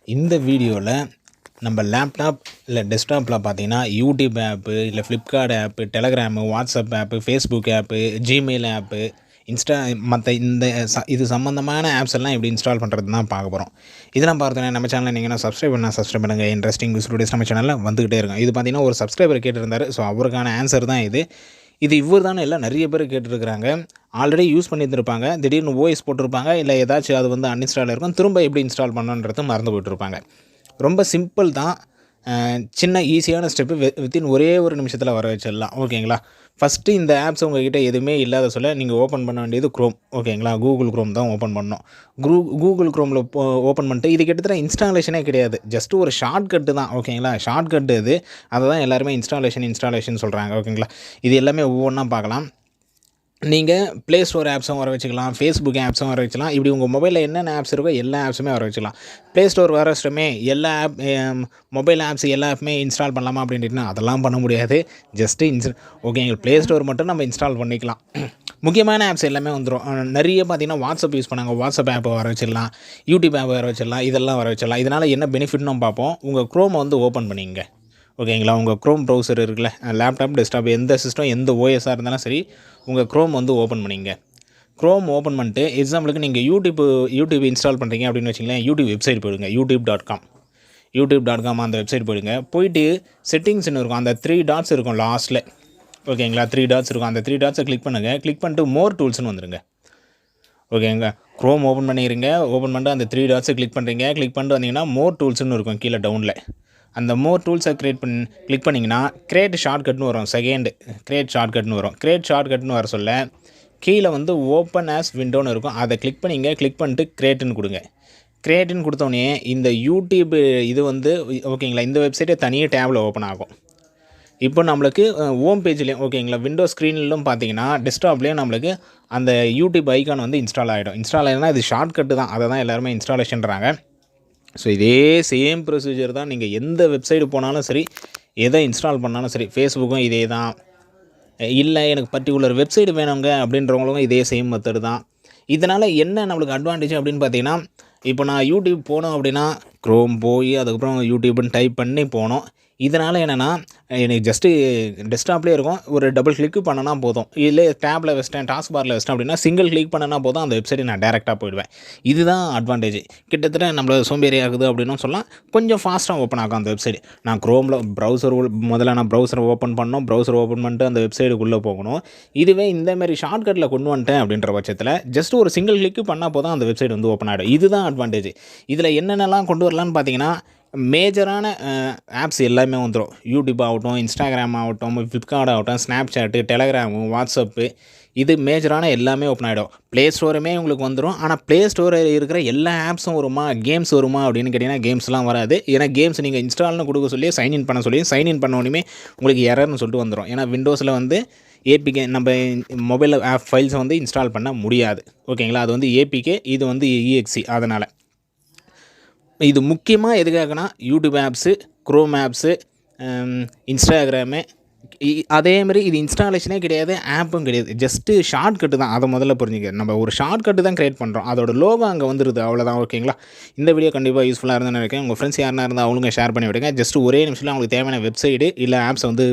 இந்த வீடியோவில் நம்ம லேப்டாப் இல்லை டெஸ்க்டாப்பில் பார்த்தீங்கன்னா யூடியூப் ஆப்பு இல்லை ஃப்ளிப்கார்ட் ஆப்பு, டெலகிராமு, வாட்ஸ்அப் ஆப்பு, ஃபேஸ்புக் ஆப்பு, ஜிமெயில் ஆப்பு, மற்ற இந்த இது சம்மந்தமான ஆப்ஸ் எல்லாம் எப்படி இன்ஸ்டால் பண்ணுறது தான் பார்க்க போகிறோம். இதெல்லாம் பார்த்தீங்கன்னா நம்ம சேனலில் நீங்கள் சப்ஸ்கிரைப் பண்ணுங்கள். இன்ட்ரெஸ்டிங் வீடியோஸ் நம்ம சேனலில் வந்துகிட்டே இருக்கும். இது பார்த்தீங்கன்னா ஒரு சப்ஸ்கிரைபர் கேட்டிருந்தார். ஸோ அவருக்கான ஆன்சர் தான் இது. இவர் தானே இல்லை, நிறைய பேர் கேட்டுருக்குறாங்க. ஆல்ரெடி யூஸ் பண்ணியிருந்திருப்பாங்க, திடீர்னு ஓஎஸ் போட்டிருப்பாங்க, இல்லை ஏதாச்சும் அது வந்து அன்இன்ஸ்டால் இருக்கும், திரும்ப எப்படி இன்ஸ்டால் பண்ணணுன்றது மறந்து போய்ட்டுருப்பாங்க. ரொம்ப சிம்பிள் தான், சின்ன ஈஸியான ஸ்டெப்பு வித்தின் ஒரே ஒரு நிமிஷத்தில் வர வச்சிடலாம். ஓகேங்களா? ஃபஸ்ட்டு இந்த ஆப்ஸ் உங்கள்கிட்ட எதுவுமே இல்லாத சொல்ல நீங்கள் ஓப்பன் பண்ண வேண்டியது க்ரோம். ஓகேங்களா? கூகுள் க்ரோம் தான் ஓப்பன் பண்ணணும். கூகுள் க்ரோமில் ஓப்பன் பண்ணிட்டு இது கிட்டத்தட்ட இன்ஸ்டாலேஷனே கிடையாது, ஜஸ்ட்டு ஒரு ஷார்ட்கட்டு தான். ஓகேங்களா? ஷார்ட்கட்டு இது, அதை தான் எல்லாருமே இன்ஸ்டாலேஷன் சொல்கிறாங்க. ஓகேங்களா? இது எல்லாமே ஒவ்வொன்றா பார்க்கலாம். நீங்கள் ப்ளே ஸ்டோர் ஆப்ஸும் வர வச்சுக்கலாம், ஃபேஸ்புக் ஆப்ஸும் வர வச்சுக்கலாம். இப்படி உங்கள் மொபைலில் என்னென்ன ஆப்ஸ் இருக்கோ எல்லா ஆப்ஸுமே வர வச்சுக்கலாம். ப்ளே ஸ்டோர் வர வச்சுமே எல்லா ஆப் மொபைல் ஆப்ஸ் எல்லா ஆப்புமே இன்ஸ்டால் பண்ணலாமா அப்படின்ட்டுனா அதெல்லாம் பண்ண முடியாது. ஜஸ்ட்டு ஓகேங்க, ப்ளே ஸ்டோர் மட்டும் நம்ம இன்ஸ்டால் பண்ணிக்கலாம். முக்கியமான ஆப்ஸ் எல்லாமே வந்துடும். நிறைய பார்த்திங்கன்னா வாட்ஸ்அப் யூஸ் பண்ணாங்க, வாட்ஸ்அப் ஆப்பை வர வச்சிடலாம், யூடியூப் ஆப்பை வர வச்சிடலாம், இதெல்லாம் வர வச்சிடலாம். இதனால் என்ன பெனிஃபிட்னு பார்ப்போம். உங்கள் க்ரோமை வந்து ஓப்பன் பண்ணிங்க. ஓகேங்களா? உங்கள் க்ரோம் ப்ரௌசர் இருக்குல்ல, லேப்டாப், டெஸ்க்டாப், எந்த சிஸ்டம், எந்த ஓஎஸ்ஸாக இருந்தாலும் சரி, உங்கள் க்ரோம் வந்து ஓப்பன் பண்ணிங்க. க்ரோம் ஓப்பன் பண்ணிட்டு எக்ஸாம்பிளுக்கு நீங்கள் யூடியூப் இன்ஸ்டால் பண்ணுறீங்க அப்படின்னு வச்சிங்களேன், யூடியூப் வெப்சைட் போயிடுங்க. யூடியூப்.com அந்த வெப்சைட் போயிட்டு செட்டிங்ஸ்னு இருக்கும், அந்த 3 டாட்ஸ் இருக்கும் லாஸ்ட்டில். ஓகேங்களா? 3 டாட்ஸ் இருக்கும், அந்த 3 டாட்ஸை கிளிக் பண்ணுங்கள். கிளிக் பண்ணிட்டு மோர் டூல்ஸ்னு வந்துடுங்க. ஓகேங்க, க்ரோம் ஓப்பன் பண்ணிடுங்க. ஓப்பன் பண்ணிட்டு அந்த 3 டாட்ஸை கிளிக் பண்ணிட்டு வந்தீங்கன்னா மோர் டூல்ஸ்னு இருக்கும் கீழே டவுனில். அந்த மோர் டூல்ஸை கிளிக் பண்ணிங்கன்னா கிரியேட் ஷார்ட்கட்னு வரும். கிரியேட் ஷார்ட்கட்னு வர சொல்ல கீழே வந்து ஓப்பன் ஆஸ் விண்டோன்னு இருக்கும், அதை கிளிக் பண்ணிட்டு கிரியேட்டுன்னு கொடுங்க. கிரியேட்டுன்னு கொடுத்தோடனே இந்த யூடியூப் இது வந்து ஓகேங்களா, இந்த வெப்சைட்டே தனியாக டேபில் ஓப்பன் ஆகும். இப்போ நம்மளுக்கு ஹோம் பேஜ்லேயும் ஓகேங்களா, விண்டோ ஸ்க்ரீன்லும் பார்த்தீங்கன்னா டெஸ்க்டாப்லேயும் நம்மளுக்கு அந்த யூடியூப் ஐக்கான் வந்து இன்ஸ்டால் ஆகிடும்னா இது ஷார்ட்கட்டு தான், அதை தான் எல்லாருமே இன்ஸ்டாலேஷன்றாங்க. ஸோ இதே சேம் ப்ரொசீஜர் தான் நீங்கள் எந்த வெப்சைட்டு போனாலும் சரி, எதை இன்ஸ்டால் பண்ணாலும் சரி. ஃபேஸ்புக்கும் இதே தான். இல்லை எனக்கு பர்டிகுலர் வெப்சைட் வேணுங்க அப்படின்றவங்களுக்கும் இதே சேம் மெத்தடு தான். இதனால் என்ன நம்மளுக்கு அட்வான்டேஜ் அப்படின்னு பார்த்தீங்கன்னா, இப்போ நான் யூடியூப் போனோம் அப்படின்னா க்ரோம் போய் அதுக்கப்புறம் யூடியூப்னு டைப் பண்ணி போனோம். இதனால் என்னென்னா எனக்கு ஜஸ்ட்டு டெஸ்க்டாப்லேயே இருக்கும், ஒரு டபுள் கிளிக்கு பண்ணனா போதும். இல்லை டேப்பில் வச்சிட்டேன், டாஸ்க் பாரில் வச்சிட்டேன் அப்படின்னா சிங்கிள் கிளிக் பண்ணனா போதும், அந்த வெப்சைட்டை நான் டேரெக்டாக போயிடுவேன். இதுதான் அட்வான்டேஜ். கிட்டத்தட்ட நம்மள சோம்பேறி ஆகுது அப்படின்னு சொல்லலாம், கொஞ்சம் ஃபாஸ்ட்டாக ஓப்பன் ஆகும் அந்த வெப்சைட். நான் க்ரோமில் முதல்ல ப்ரௌசரை ஓப்பன் பண்ணிட்டு அந்த வெப்சைட்டுக்குள்ளே போகணும். இதுவே இந்தமாரி ஷார்ட்கட்டில் கொண்டு வந்துட்டேன் அப்படின்ற பட்சத்தில் ஜஸ்ட் ஒரு சிங்கிள் கிளிக்கு பண்ணால் போதும், அந்த வெப்சைட் வந்து ஓப்பன் ஆகிடும். இதுதான் அட்வான்டேஜ். இதில் என்னென்னலாம் கொண்டு வரலான்னு பார்த்தீங்கன்னா, மேஜரான ஆப்ஸ் எல்லாமே வந்துடும். யூடியூப் ஆகட்டும், இன்ஸ்டாகிராம் ஆகட்டும், ஃப்ளிப்கார்ட் ஆகட்டும், ஸ்னாப்சாட்டு, டெலகிராமு, வாட்ஸ்அப்பு, இது மேஜரான எல்லாமே ஓப்பன் ஆகிடும். ப்ளே ஸ்டோருமே உங்களுக்கு வந்துடும். ஆனால் ப்ளே ஸ்டோரில் இருக்கிற எல்லா ஆப்ஸும் வருமா, கேம்ஸ் வருமா அப்படின்னு கேட்டிங்கன்னா கேம்ஸ்லாம் வராது. ஏன்னா கேம்ஸ் நீங்கள் இன்ஸ்டால்னு கொடுக்க சொல்லி சைன்இன் பண்ணோடனே உங்களுக்கு எரர்னு சொல்லிட்டு வந்துடும். ஏன்னா விண்டோஸில் வந்து ஏபிகே நம்ம மொபைலில் ஆப் ஃபைல்ஸை வந்து இன்ஸ்டால் பண்ண முடியாது. ஓகேங்களா? அது வந்து ஏபிகே, இது வந்து இஎக்ஸி. அதனால் இது முக்கியமாக எதுக்காகனா YouTube apps, Chrome apps, Instagram, அதேமாதிரி இது இன்ஸ்டாலேஷனே கிடையாது, ஆப்பும் கிடையாது, ஜஸ்ட்டு ஷார்ட்கட்டு தான். அதை முதல்ல புரிஞ்சுக்க, நம்ம ஒரு ஷார்ட்கட்டு தான் க்ரியேட் பண்ணுறோம், அதோட லோகோ அங்கே வந்துடுது, அவ்வளோதான். ஓகேங்களா? இந்த வீடியோ கண்டிப்பாக யூஸ்ஃபுல்லாக இருந்தால் நினைக்கிறேன். உங்கள் ஃப்ரெண்ட்ஸ் யாருனா இருந்தால் அவங்களுங்க ஷேர் பண்ணி விடுங்க. ஜஸ்ட் ஒரே நிமிஷத்தில் அவங்களுக்கு தேவையான வெப்சைட்டு இல்லை ஆப்ஸ் வந்து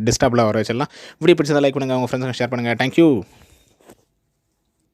டெஸ்க்டாப்பில் வர வச்சிடலாம். வீடியோ பிடிச்சதை லைக் பண்ணுங்கள், உங்கள் ஃப்ரெண்ட்ஸுங்க ஷேர் பண்ணுங்கள். தேங்க்யூ.